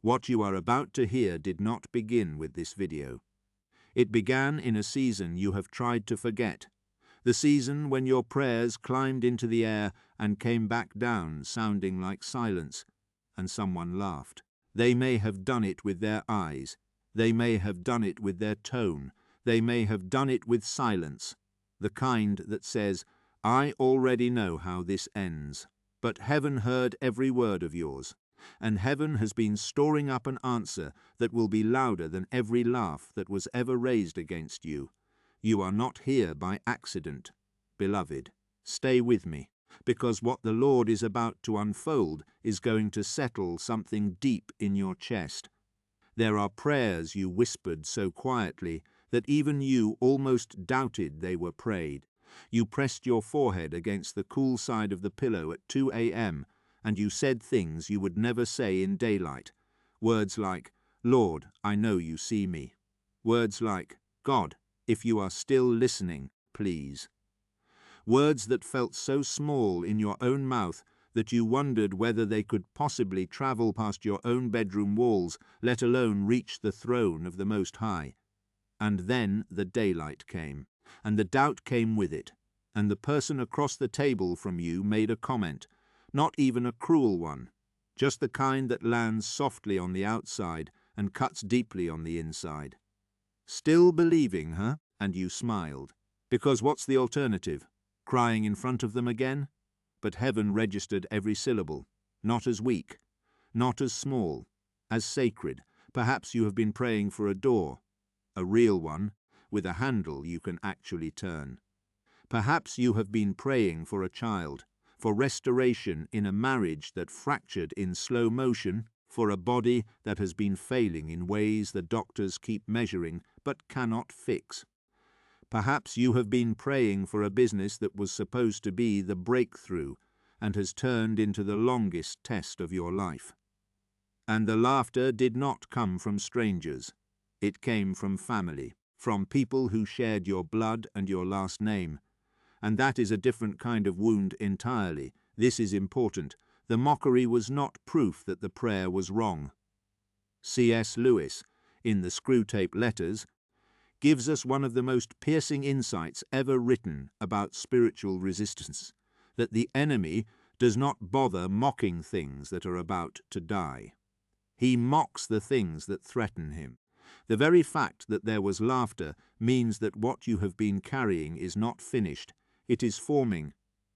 What you are about to hear did not begin with this video. It began in a season you have tried to forget, the season when your prayers climbed into the air and came back down sounding like silence, and someone laughed. They may have done it with their eyes. They may have done it with their tone. They may have done it with silence, the kind that says, "I already know how this ends." But heaven heard every word of yours, and heaven has been storing up an answer that will be louder than every laugh that was ever raised against you. You are not here by accident. Beloved, stay with me, because what the Lord is about to unfold is going to settle something deep in your chest. There are prayers you whispered so quietly that even you almost doubted they were prayed. You pressed your forehead against the cool side of the pillow at 2 a.m., and you said things you would never say in daylight. Words like, "Lord, I know you see me." Words like, "God, if you are still listening, please." Words that felt so small in your own mouth that you wondered whether they could possibly travel past your own bedroom walls, let alone reach the throne of the Most High. And then the daylight came, and the doubt came with it, and the person across the table from you made a comment, not even a cruel one, just the kind that lands softly on the outside and cuts deeply on the inside. Still believing, huh? And you smiled. Because what's the alternative? Crying in front of them again? But heaven registered every syllable, not as weak, not as small, as sacred. Perhaps you have been praying for a door, a real one, with a handle you can actually turn. Perhaps you have been praying for a child, for restoration in a marriage that fractured in slow motion, for a body that has been failing in ways the doctors keep measuring but cannot fix. Perhaps you have been praying for a business that was supposed to be the breakthrough and has turned into the longest test of your life. And the laughter did not come from strangers. It came from family, from people who shared your blood and your last name. And that is a different kind of wound entirely. This is important. The mockery was not proof that the prayer was wrong. C.S. Lewis, in the Screwtape Letters, gives us one of the most piercing insights ever written about spiritual resistance, that the enemy does not bother mocking things that are about to die. He mocks the things that threaten him. The very fact that there was laughter means that what you have been carrying is not finished. It is forming.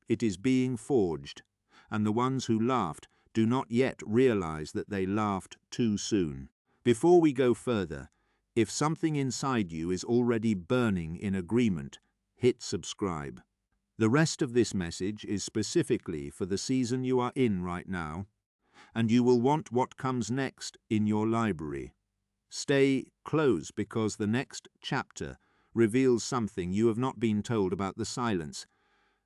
It is being forged. And the ones who laughed do not yet realize that they laughed too soon. Before we go further, if something inside you is already burning in agreement, hit subscribe. The rest of this message is specifically for the season you are in right now, and you will want what comes next in your library. Stay close because the next chapter reveals something you have not been told about the silence.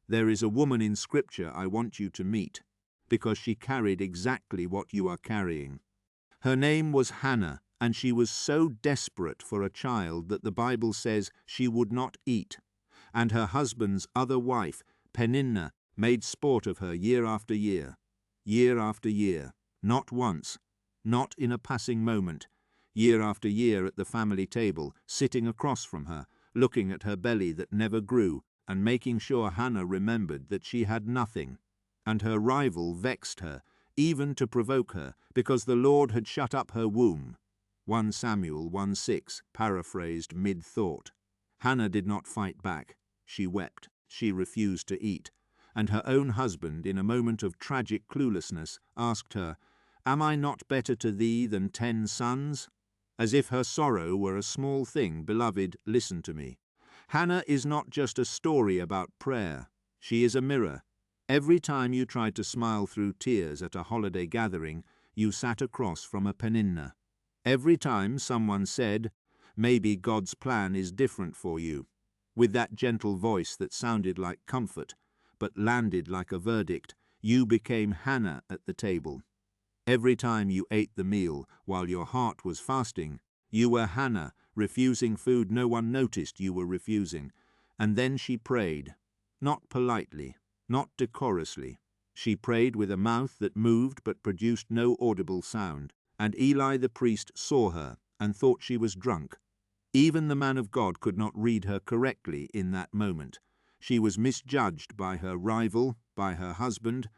There is a woman in Scripture I want you to meet, because she carried exactly what you are carrying. Her name was Hannah, and she was so desperate for a child that the Bible says she would not eat. And her husband's other wife, Peninnah, made sport of her year after year after year, not once, not in a passing moment, year after year at the family table, sitting across from her, looking at her belly that never grew, and making sure Hannah remembered that she had nothing. And her rival vexed her, even to provoke her, because the Lord had shut up her womb. 1 Samuel 1:6, paraphrased mid-thought. Hannah did not fight back. She wept. She refused to eat. And her own husband, in a moment of tragic cluelessness, asked her, "Am I not better to thee than 10 sons?" As if her sorrow were a small thing, beloved, listen to me. Hannah is not just a story about prayer. She is a mirror. Every time you tried to smile through tears at a holiday gathering, you sat across from a Peninnah. Every time someone said, "Maybe God's plan is different for you," with that gentle voice that sounded like comfort, but landed like a verdict, you became Hannah at the table. Every time you ate the meal while your heart was fasting, you were Hannah, refusing food no one noticed you were refusing. And then she prayed, not politely, not decorously. She prayed with a mouth that moved but produced no audible sound. And Eli the priest saw her and thought she was drunk. Even the man of God could not read her correctly in that moment. She was misjudged by her rival, by her husband,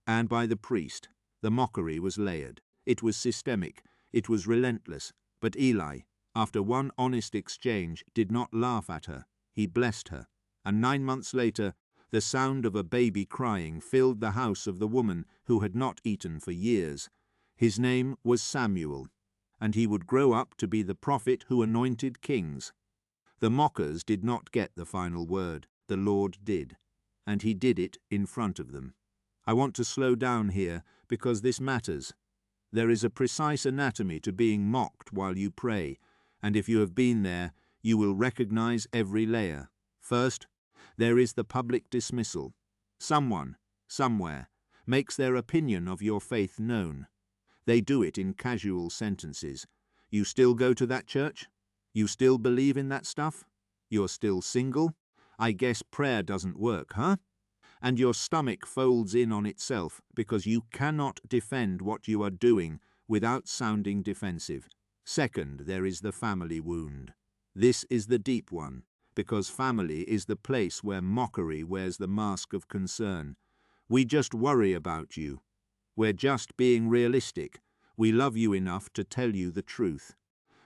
and by the priest. The mockery was layered. It was systemic. It was relentless. But Eli, after one honest exchange, did not laugh at her. He blessed her. And 9 months later, the sound of a baby crying filled the house of the woman who had not eaten for years. His name was Samuel, and he would grow up to be the prophet who anointed kings. The mockers did not get the final word. The Lord did, and he did it in front of them. I want to slow down here because this matters. There is a precise anatomy to being mocked while you pray, and if you have been there, you will recognize every layer. First, there is the public dismissal. Someone, somewhere, makes their opinion of your faith known. They do it in casual sentences. You still go to that church? You still believe in that stuff? You're still single? I guess prayer doesn't work, huh? And your stomach folds in on itself because you cannot defend what you are doing without sounding defensive. Second, there is the family wound. This is the deep one, because family is the place where mockery wears the mask of concern. We just worry about you. We're just being realistic. We love you enough to tell you the truth.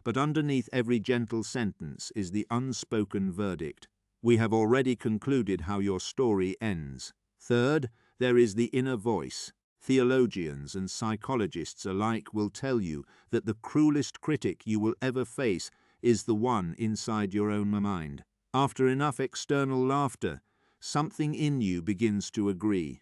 But underneath every gentle sentence is the unspoken verdict. We have already concluded how your story ends. Third, there is the inner voice. Theologians and psychologists alike will tell you that the cruelest critic you will ever face is the one inside your own mind. After enough external laughter, something in you begins to agree.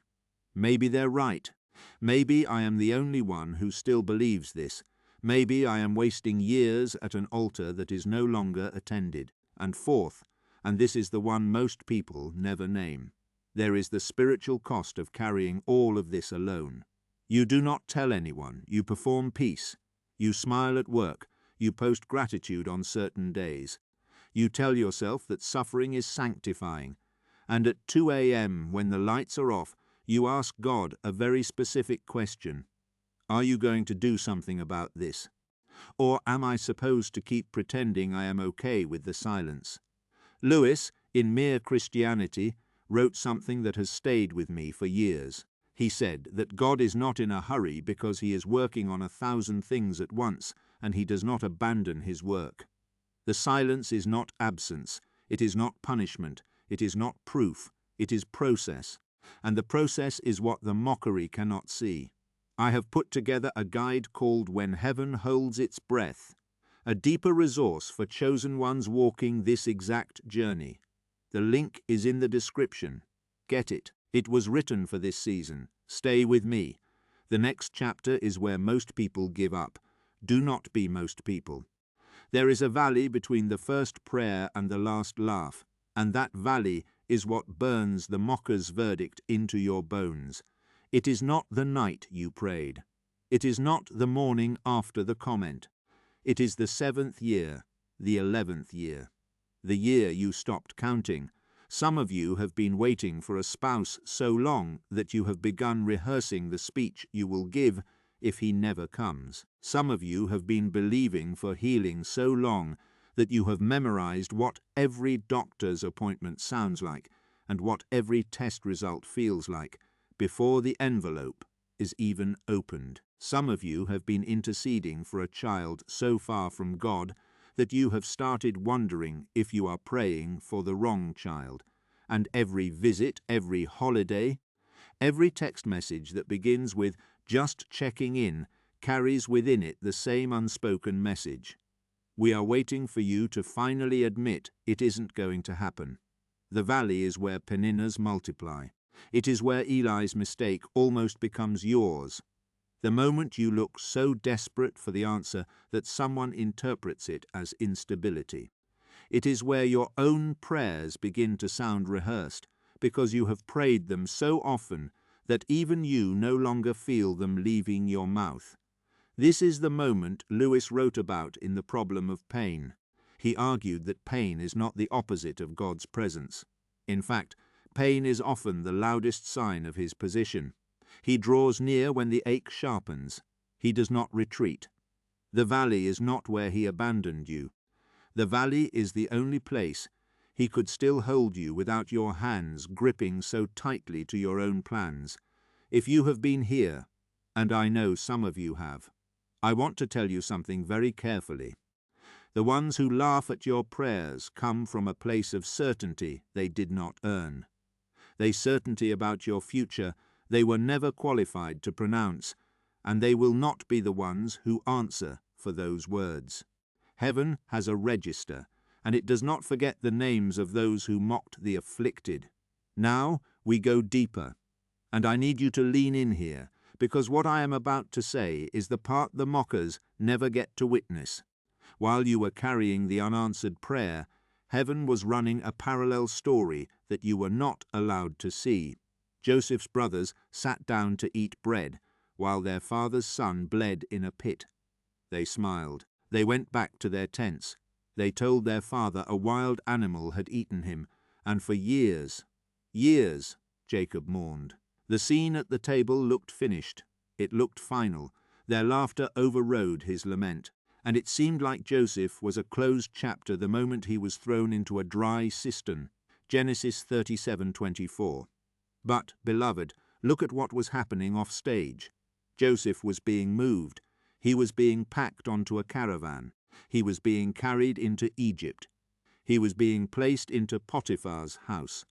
Maybe they're right. Maybe I am the only one who still believes this. Maybe I am wasting years at an altar that is no longer attended. And fourth, and this is the one most people never name, there is the spiritual cost of carrying all of this alone. You do not tell anyone. You perform peace. You smile at work. You post gratitude on certain days. You tell yourself that suffering is sanctifying. And at 2 a.m., when the lights are off, you ask God a very specific question. Are you going to do something about this? Or am I supposed to keep pretending I am okay with the silence? Lewis, in Mere Christianity, wrote something that has stayed with me for years. He said that God is not in a hurry because he is working on 1,000 things at once, and he does not abandon his work. The silence is not absence, it is not punishment, it is not proof, it is process. And the process is what the mockery cannot see. I have put together a guide called When Heaven Holds Its Breath, a deeper resource for chosen ones walking this exact journey. The link is in the description. Get it. It was written for this season. Stay with me. The next chapter is where most people give up. Do not be most people. There is a valley between the first prayer and the last laugh, and that valley is what burns the mocker's verdict into your bones. It is not the night you prayed. It is not the morning after the comment. It is the 7th year, the 11th year, the year you stopped counting. Some of you have been waiting for a spouse so long that you have begun rehearsing the speech you will give if he never comes. Some of you have been believing for healing so long that you have memorized what every doctor's appointment sounds like and what every test result feels like before the envelope is even opened. Some of you have been interceding for a child so far from God that you have started wondering if you are praying for the wrong child. And every visit, every holiday, every text message that begins with "just checking in" carries within it the same unspoken message. We are waiting for you to finally admit it isn't going to happen. The valley is where Peninnahs multiply. It is where Eli's mistake almost becomes yours. The moment you look so desperate for the answer that someone interprets it as instability. It is where your own prayers begin to sound rehearsed, because you have prayed them so often that even you no longer feel them leaving your mouth. This is the moment Lewis wrote about in The Problem of Pain. He argued that pain is not the opposite of God's presence. In fact, pain is often the loudest sign of his position. He draws near when the ache sharpens. He does not retreat. The valley is not where he abandoned you. The valley is the only place he could still hold you without your hands gripping so tightly to your own plans. If you have been here, and I know some of you have, I want to tell you something very carefully. The ones who laugh at your prayers come from a place of certainty they did not earn. They certainty about your future they were never qualified to pronounce, and they will not be the ones who answer for those words. Heaven has a register, and it does not forget the names of those who mocked the afflicted. Now we go deeper, and I need you to lean in here, because what I am about to say is the part the mockers never get to witness. While you were carrying the unanswered prayer, heaven was running a parallel story that you were not allowed to see. Joseph's brothers sat down to eat bread, while their father's son bled in a pit. They smiled. They went back to their tents. They told their father a wild animal had eaten him, and for years, Jacob mourned. The scene at the table looked finished. It looked final. Their laughter overrode his lament, and it seemed like Joseph was a closed chapter the moment he was thrown into a dry cistern. Genesis 37:24. But, beloved, look at what was happening off stage. Joseph was being moved. He was being packed onto a caravan. He was being carried into Egypt. He was being placed into Potiphar's house,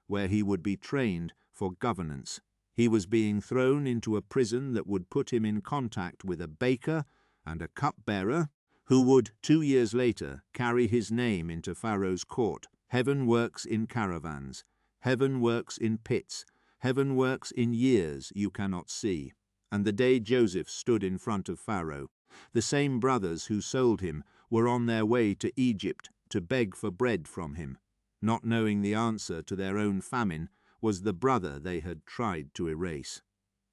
where he would be trained for governance. He was being thrown into a prison that would put him in contact with a baker and a cupbearer who would 2 years later carry his name into Pharaoh's court. Heaven works in caravans. Heaven works in pits. Heaven works in years you cannot see. And the day Joseph stood in front of Pharaoh, the same brothers who sold him were on their way to Egypt to beg for bread from him. Not knowing the answer to their own famine was the brother they had tried to erase.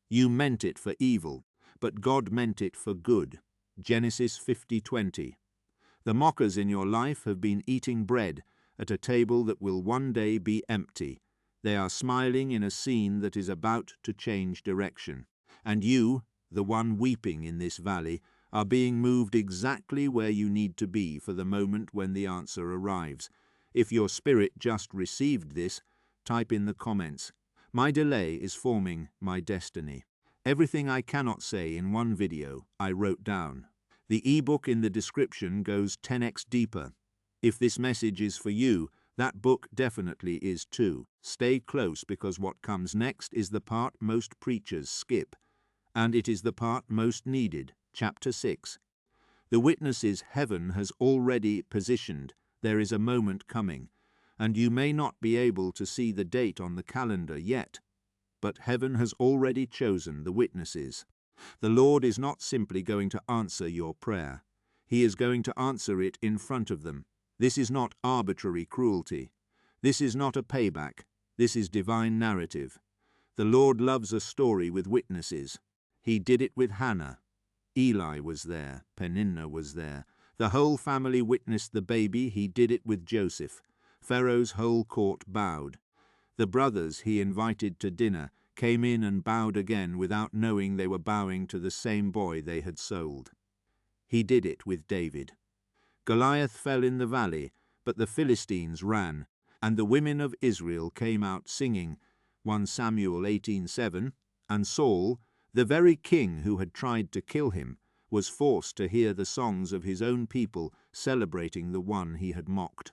You meant it for evil, but God meant it for good. Genesis 50:20. The mockers in your life have been eating bread at a table that will one day be empty. They are smiling in a scene that is about to change direction. And you, the one weeping in this valley, are being moved exactly where you need to be for the moment when the answer arrives. If your spirit just received this, type in the comments, "My delay is forming my destiny." Everything I cannot say in one video, I wrote down. The ebook in the description goes 10x deeper. If this message is for you, that book definitely is too. Stay close, because what comes next is the part most preachers skip, and it is the part most needed. Chapter 6. The witnesses heaven has already positioned. There is a moment coming, and you may not be able to see the date on the calendar yet, but heaven has already chosen the witnesses. The Lord is not simply going to answer your prayer. He is going to answer it in front of them. This is not arbitrary cruelty. This is not a payback. This is divine narrative. The Lord loves a story with witnesses. He did it with Hannah. Eli was there. Peninnah was there. The whole family witnessed the baby. He did it with Joseph. Pharaoh's whole court bowed. The brothers he invited to dinner came in and bowed again without knowing they were bowing to the same boy they had sold. He did it with David. Goliath fell in the valley, but the Philistines ran, and the women of Israel came out singing, 1 Samuel 18:7, and Saul, the very king who had tried to kill him, was forced to hear the songs of his own people celebrating the one he had mocked.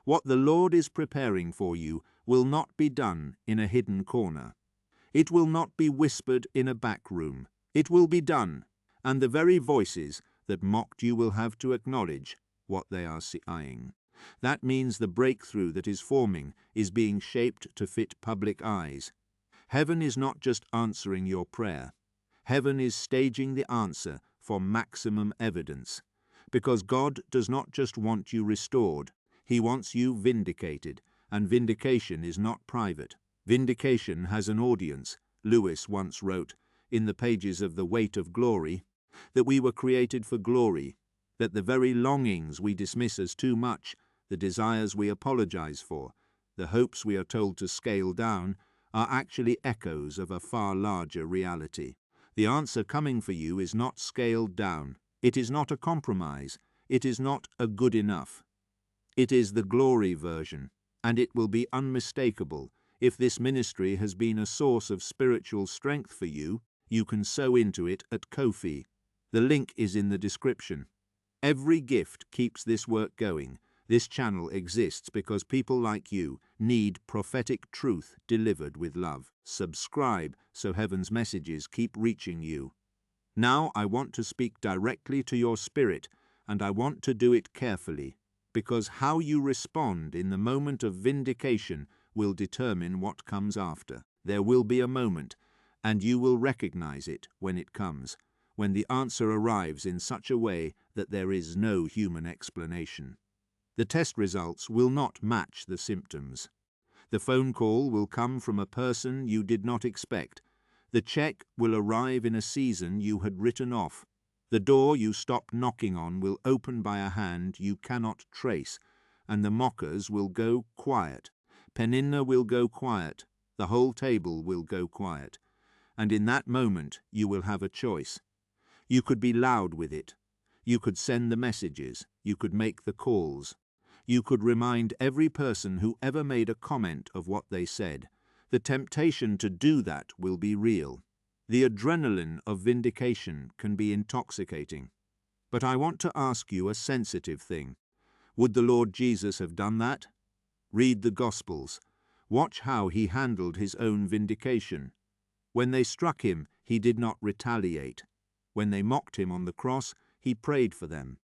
What the Lord is preparing for you will not be done in a hidden corner. It will not be whispered in a back room. It will be done, and the very voices that mocked you will have to acknowledge what they are seeing. That means the breakthrough that is forming is being shaped to fit public eyes. Heaven is not just answering your prayer. Heaven is staging the answer for maximum evidence. Because God does not just want you restored, He wants you vindicated, and vindication is not private. Vindication has an audience. Lewis once wrote, in the pages of The Weight of Glory, that we were created for glory, that the very longings we dismiss as too much, the desires we apologize for, the hopes we are told to scale down, are actually echoes of a far larger reality. The answer coming for you is not scaled down. It is not a compromise. It is not a good enough. It is the glory version, and it will be unmistakable. If this ministry has been a source of spiritual strength for you, you can sow into it at Ko-fi. The link is in the description. Every gift keeps this work going. This channel exists because people like you need prophetic truth delivered with love. Subscribe so heaven's messages keep reaching you. Now I want to speak directly to your spirit, and I want to do it carefully, because how you respond in the moment of vindication will determine what comes after. There will be a moment, and you will recognize it when it comes, when the answer arrives in such a way that there is no human explanation. The test results will not match the symptoms. The phone call will come from a person you did not expect. The check will arrive in a season you had written off. The door you stopped knocking on will open by a hand you cannot trace, and the mockers will go quiet. Peninnah will go quiet. The whole table will go quiet. And in that moment you will have a choice. You could be loud with it. You could send the messages. You could make the calls. You could remind every person who ever made a comment of what they said. The temptation to do that will be real. The adrenaline of vindication can be intoxicating. But I want to ask you a sensitive thing. Would the Lord Jesus have done that? Read the Gospels. Watch how he handled his own vindication. When they struck him, he did not retaliate. When they mocked him on the cross, he prayed for them.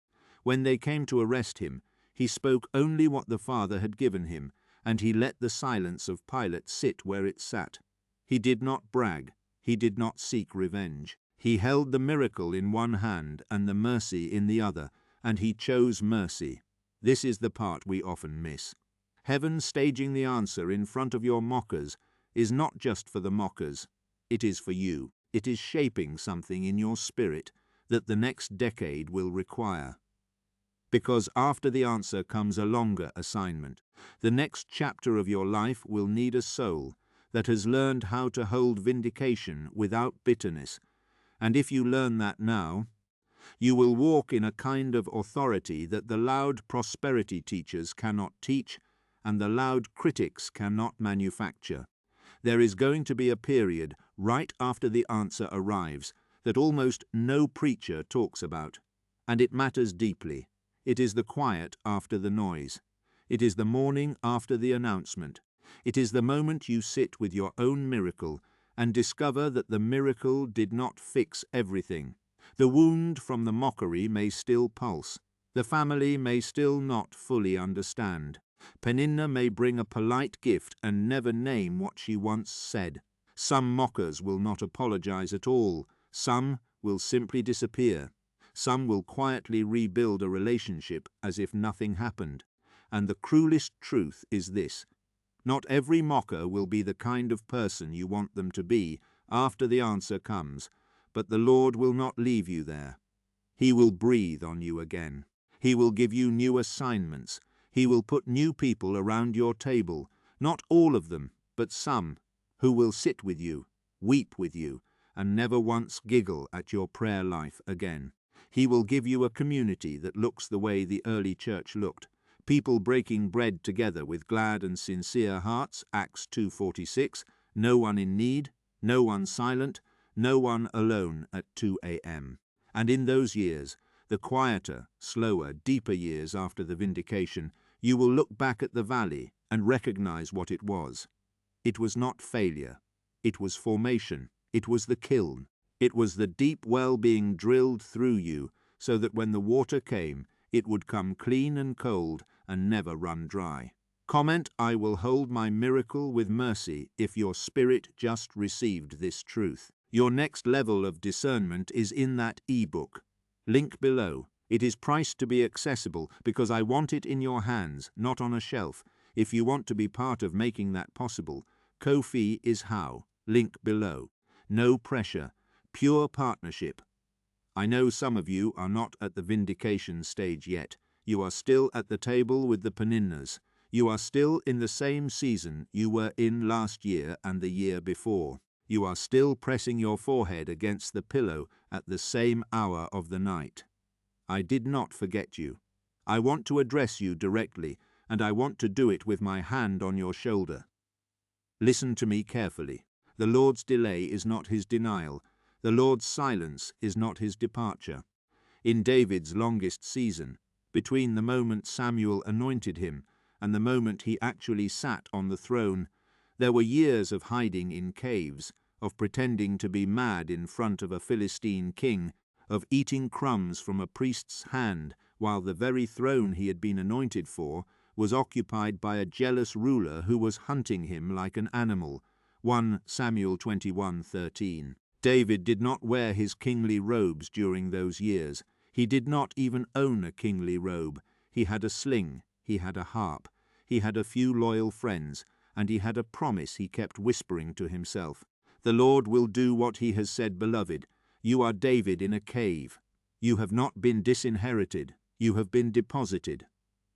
When they came to arrest him, he spoke only what the Father had given him, and he let the silence of Pilate sit where it sat. He did not brag. He did not seek revenge. He held the miracle in one hand and the mercy in the other, and he chose mercy. This is the part we often miss. Heaven staging the answer in front of your mockers is not just for the mockers. It is for you. It is shaping something in your spirit that the next decade will require. Because after the answer comes a longer assignment. The next chapter of your life will need a soul that has learned how to hold vindication without bitterness. And if you learn that now, you will walk in a kind of authority that the loud prosperity teachers cannot teach and the loud critics cannot manufacture. There is going to be a period right after the answer arrives that almost no preacher talks about, and it matters deeply. It is the quiet after the noise. It is the morning after the announcement. It is the moment you sit with your own miracle and discover that the miracle did not fix everything. The wound from the mockery may still pulse. The family may still not fully understand. Peninnah may bring a polite gift and never name what she once said. Some mockers will not apologize at all. Some will simply disappear. Some will quietly rebuild a relationship as if nothing happened. And the cruelest truth is this: not every mocker will be the kind of person you want them to be after the answer comes, but the Lord will not leave you there. He will breathe on you again. He will give you new assignments. He will put new people around your table, not all of them, but some, who will sit with you, weep with you, and never once giggle at your prayer life again. He will give you a community that looks the way the early church looked. People breaking bread together with glad and sincere hearts, Acts 2:46, no one in need, no one silent, no one alone at 2 a.m. And in those years, the quieter, slower, deeper years after the vindication, you will look back at the valley and recognize what it was. It was not failure. It was formation. It was the kiln. It was the deep well being drilled through you so that when the water came, it would come clean and cold and never run dry. Comment, "I will hold my miracle with mercy," if your spirit just received this truth. Your next level of discernment is in that ebook. Link below. It is priced to be accessible because I want it in your hands, not on a shelf. If you want to be part of making that possible, Ko-fi is how. Link below. No pressure. Pure partnership. I know some of you are not at the vindication stage yet. You are still at the table with the Peninnahs. You are still in the same season you were in last year and the year before. You are still pressing your forehead against the pillow at the same hour of the night. I did not forget you. I want to address you directly, and I want to do it with my hand on your shoulder. Listen to me carefully. The Lord's delay is not his denial. The Lord's silence is not his departure. In David's longest season, between the moment Samuel anointed him and the moment he actually sat on the throne, there were years of hiding in caves, of pretending to be mad in front of a Philistine king, of eating crumbs from a priest's hand while the very throne he had been anointed for was occupied by a jealous ruler who was hunting him like an animal. 1 Samuel 21:13. David did not wear his kingly robes during those years. He did not even own a kingly robe. He had a sling, he had a harp, he had a few loyal friends, and he had a promise he kept whispering to himself. The Lord will do what he has said, beloved. You are David in a cave. You have not been disinherited. You have been deposited.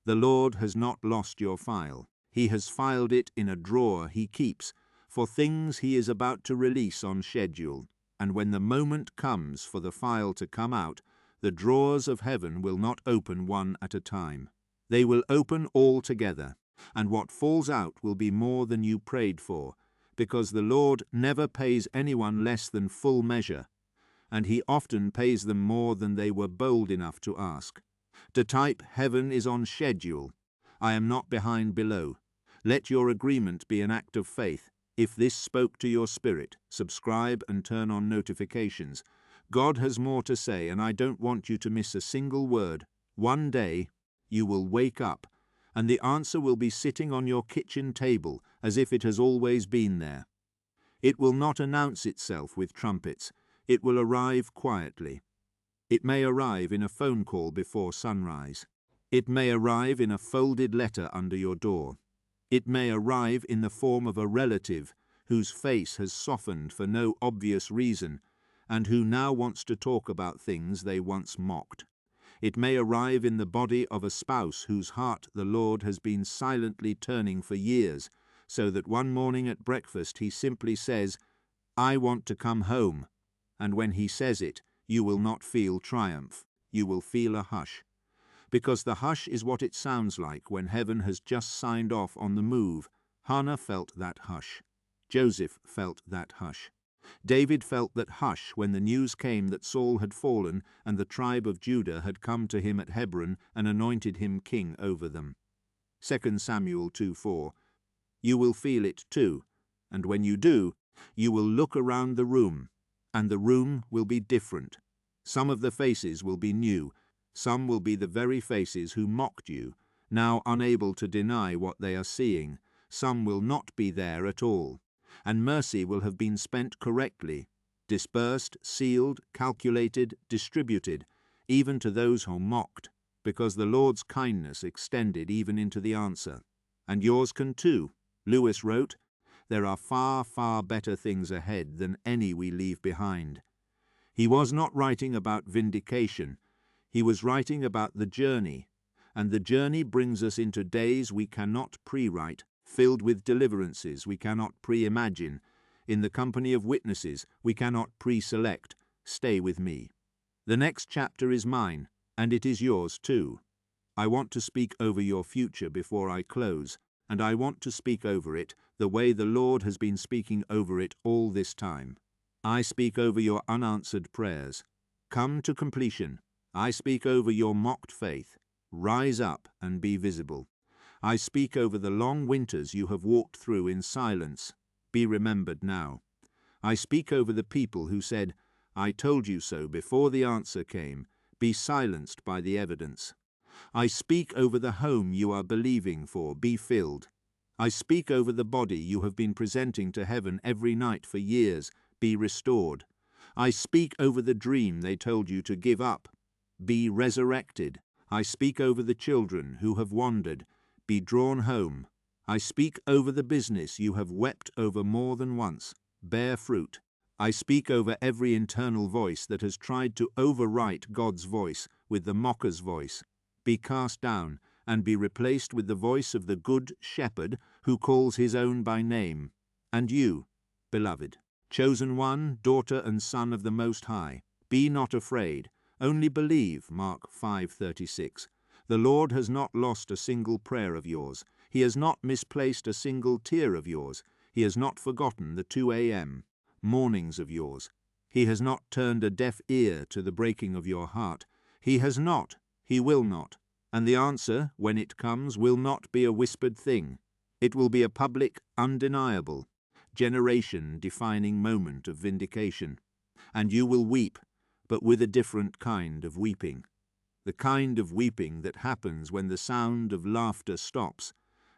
The Lord has not lost your file. He has filed it in a drawer he keeps for things he is about to release on schedule. And when the moment comes for the file to come out, the drawers of heaven will not open one at a time. They will open all together, and what falls out will be more than you prayed for, because the Lord never pays anyone less than full measure, and he often pays them more than they were bold enough to ask. To type, heaven is on schedule. I am not behind below. Let your agreement be an act of faith. If this spoke to your spirit, subscribe and turn on notifications. God has more to say, and I don't want you to miss a single word. One day, you will wake up, and the answer will be sitting on your kitchen table as if it has always been there. It will not announce itself with trumpets. It will arrive quietly. It may arrive in a phone call before sunrise. It may arrive in a folded letter under your door. It may arrive in the form of a relative whose face has softened for no obvious reason and who now wants to talk about things they once mocked. It may arrive in the body of a spouse whose heart the Lord has been silently turning for years, so that one morning at breakfast he simply says, "I want to come home," and when he says it, you will not feel triumph. You will feel a hush. Because the hush is what it sounds like when heaven has just signed off on the move. Hannah felt that hush. Joseph felt that hush. David felt that hush when the news came that Saul had fallen and the tribe of Judah had come to him at Hebron and anointed him king over them. 2 Samuel 2:4. You will feel it too, and when you do, you will look around the room, and the room will be different. Some of the faces will be new. Some will be the very faces who mocked you, now unable to deny what they are seeing. Some will not be there at all, and mercy will have been spent correctly, dispersed, sealed, calculated, distributed, even to those who mocked, because the Lord's kindness extended even into the answer. And yours can too. Lewis wrote, "There are far, far better things ahead than any we leave behind." He was not writing about vindication. He was writing about the journey, and the journey brings us into days we cannot pre-write, filled with deliverances we cannot pre-imagine, in the company of witnesses we cannot pre-select. Stay with me. The next chapter is mine, and it is yours too. I want to speak over your future before I close, and I want to speak over it the way the Lord has been speaking over it all this time. I speak over your unanswered prayers. Come to completion. I speak over your mocked faith. Rise up and be visible. I speak over the long winters you have walked through in silence. Be remembered now. I speak over the people who said, "I told you so," before the answer came. Be silenced by the evidence. I speak over the home you are believing for. Be filled. I speak over the body you have been presenting to heaven every night for years. Be restored. I speak over the dream they told you to give up. Be resurrected. I speak over the children who have wandered. Be drawn home. I speak over the business you have wept over more than once. Bear fruit. I speak over every internal voice that has tried to overwrite God's voice with the mocker's voice. Be cast down and be replaced with the voice of the good shepherd who calls his own by name. And you, beloved, chosen one, daughter and son of the Most High, be not afraid. Only believe, Mark 5:36. The Lord has not lost a single prayer of yours. He has not misplaced a single tear of yours. He has not forgotten the 2 a.m. mornings of yours. He has not turned a deaf ear to the breaking of your heart. He has not. He will not. And the answer, when it comes, will not be a whispered thing. It will be a public, undeniable, generation-defining moment of vindication. And you will weep, but with a different kind of weeping. The kind of weeping that happens when the sound of laughter stops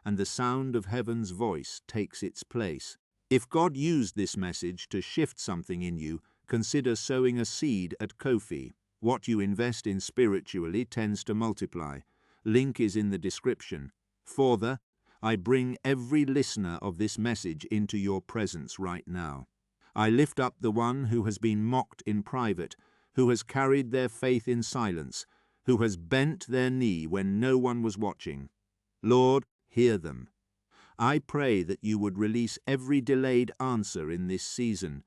and the sound of heaven's voice takes its place. If God used this message to shift something in you, consider sowing a seed at Ko-fi. What you invest in spiritually tends to multiply. Link is in the description. Father, I bring every listener of this message into your presence right now. I lift up the one who has been mocked in private, who has carried their faith in silence, who has bent their knee when no one was watching. Lord, hear them. I pray that you would release every delayed answer in this season,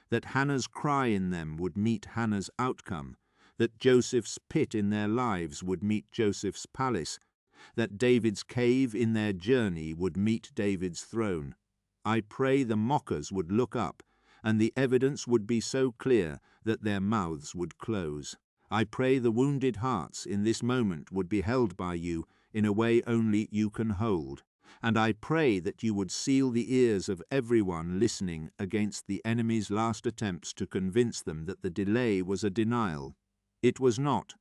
that Hannah's cry in them would meet Hannah's outcome, that Joseph's pit in their lives would meet Joseph's palace, that David's cave in their journey would meet David's throne. I pray the mockers would look up, and the evidence would be so clear that their mouths would close. I pray the wounded hearts in this moment would be held by you in a way only you can hold. And I pray that you would seal the ears of everyone listening against the enemy's last attempts to convince them that the delay was a denial. It was not.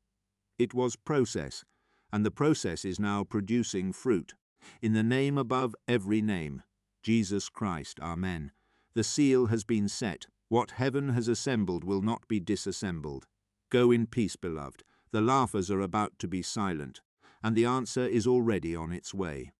It was process, and the process is now producing fruit. In the name above every name, Jesus Christ, Amen. The seal has been set. What heaven has assembled will not be disassembled. Go in peace, beloved. The laughers are about to be silent, and the answer is already on its way.